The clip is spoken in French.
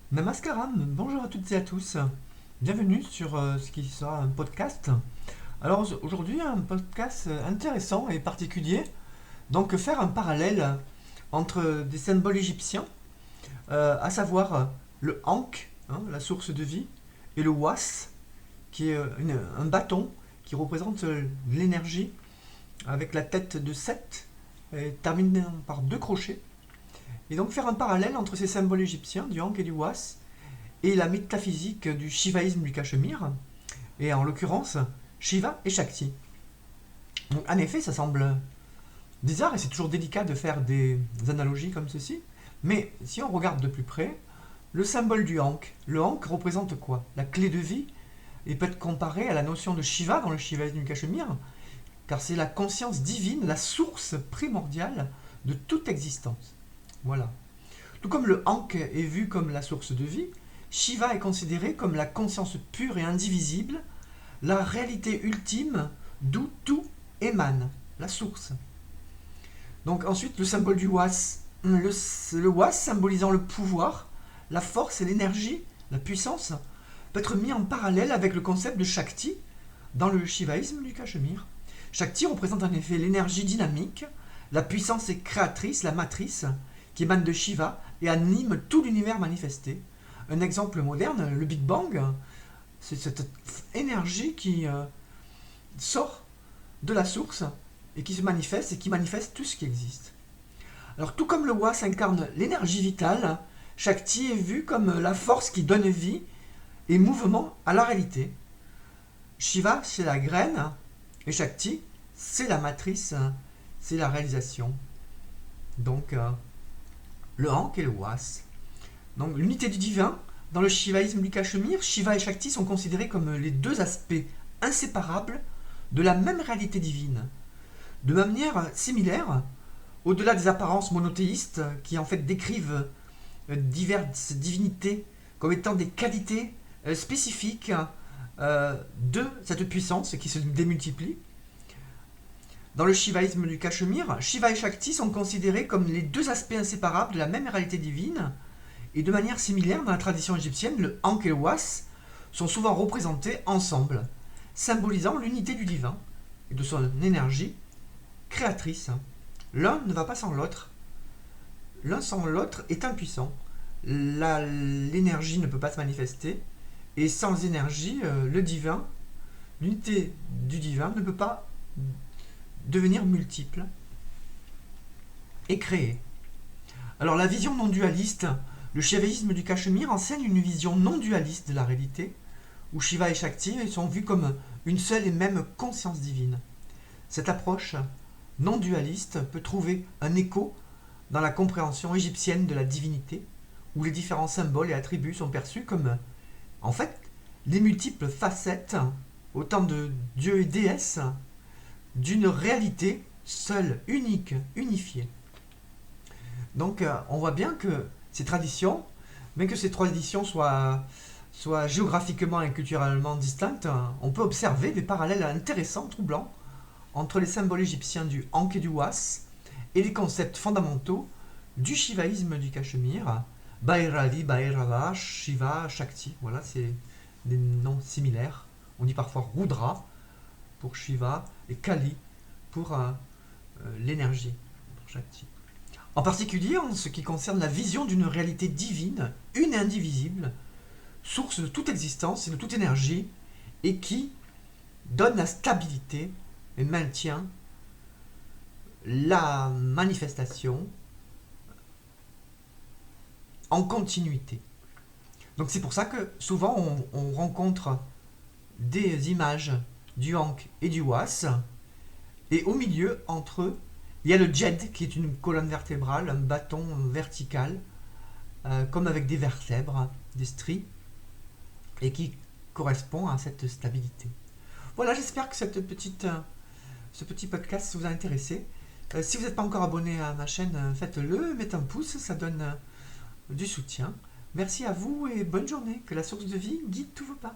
Namaskaram, bonjour à toutes et à tous. Bienvenue sur ce qui sera un podcast. Alors aujourd'hui, un podcast intéressant et particulier. Donc faire un parallèle entre des symboles égyptiens, à savoir le Ankh, hein, la source de vie, et le Was, qui est un bâton qui représente l'énergie, avec la tête de Seth, et terminé par deux crochets. Et donc faire un parallèle entre ces symboles égyptiens, du Ankh et du Was, et la métaphysique du shivaïsme du Cachemire, et en l'occurrence Shiva et Shakti. Donc, en effet, ça semble bizarre et c'est toujours délicat de faire des analogies comme ceci, mais si on regarde de plus près, le symbole du Ankh, le Ankh représente quoi? La clé de vie, et peut être comparé à la notion de Shiva dans le shivaïsme du Cachemire, car c'est la conscience divine, la source primordiale de toute existence. Voilà. Tout comme le Ankh est vu comme la source de vie, Shiva est considéré comme la conscience pure et indivisible, la réalité ultime d'où tout émane, la source. Donc ensuite, le symbole du Was. Le Was symbolisant le pouvoir, la force et l'énergie, la puissance, peut être mis en parallèle avec le concept de Shakti dans le shivaïsme du Cachemire. Shakti représente en effet l'énergie dynamique, la puissance est créatrice, la matrice, qui émane de Shiva et anime tout l'univers manifesté. Un exemple moderne, le Big Bang, c'est cette énergie qui sort de la source et qui se manifeste et qui manifeste tout ce qui existe. Alors tout comme le Was incarne l'énergie vitale, Shakti est vu comme la force qui donne vie et mouvement à la réalité. Shiva, c'est la graine, et Shakti, c'est la matrice, c'est la réalisation. Donc, le Ankh et le Was. Donc, l'unité du divin, dans le shivaïsme du Cachemire, Shiva et Shakti sont considérés comme les deux aspects inséparables de la même réalité divine. De manière similaire, au-delà des apparences monothéistes qui en fait décrivent diverses divinités comme étant des qualités spécifiques de cette puissance qui se démultiplie. Dans le shivaïsme du Cachemire, Shiva et Shakti sont considérés comme les deux aspects inséparables de la même réalité divine, et de manière similaire, dans la tradition égyptienne, le Ankh et le Was sont souvent représentés ensemble, symbolisant l'unité du divin et de son énergie créatrice. L'un ne va pas sans l'autre. L'un sans l'autre est impuissant. L'énergie ne peut pas se manifester, et sans énergie, le divin, l'unité du divin ne peut pas devenir multiple et créer. Alors la vision non dualiste, le shivaïsme du Cachemire enseigne une vision non dualiste de la réalité, où Shiva et Shakti sont vus comme une seule et même conscience divine. Cette approche non dualiste peut trouver un écho dans la compréhension égyptienne de la divinité, où les différents symboles et attributs sont perçus comme, en fait, les multiples facettes, autant de dieux et déesses, d'une réalité seule, unique, unifiée. Donc on voit bien que ces traditions, bien que ces traditions soient géographiquement et culturellement distinctes, on peut observer des parallèles intéressants, troublants, entre les symboles égyptiens du Ankh et du Was et les concepts fondamentaux du shivaïsme du Cachemire, Bhairavi, Bhairava, Shiva, Shakti. Voilà, c'est des noms similaires. On dit parfois Rudra pour Shiva et Kali pour l'énergie, pour Shakti. En particulier en ce qui concerne la vision d'une réalité divine, une et indivisible, source de toute existence et de toute énergie, et qui donne la stabilité et maintient la manifestation en continuité. Donc c'est pour ça que souvent on rencontre des images du Ankh et du Was, et au milieu, entre eux, il y a le Djed, qui est une colonne vertébrale, un bâton vertical, comme avec des vertèbres, des stries, et qui correspond à cette stabilité. Voilà, j'espère que ce petit podcast vous a intéressé. Si vous n'êtes pas encore abonné à ma chaîne, faites-le, mettez un pouce, ça donne du soutien. Merci à vous et bonne journée. Que la source de vie guide tous vos pas.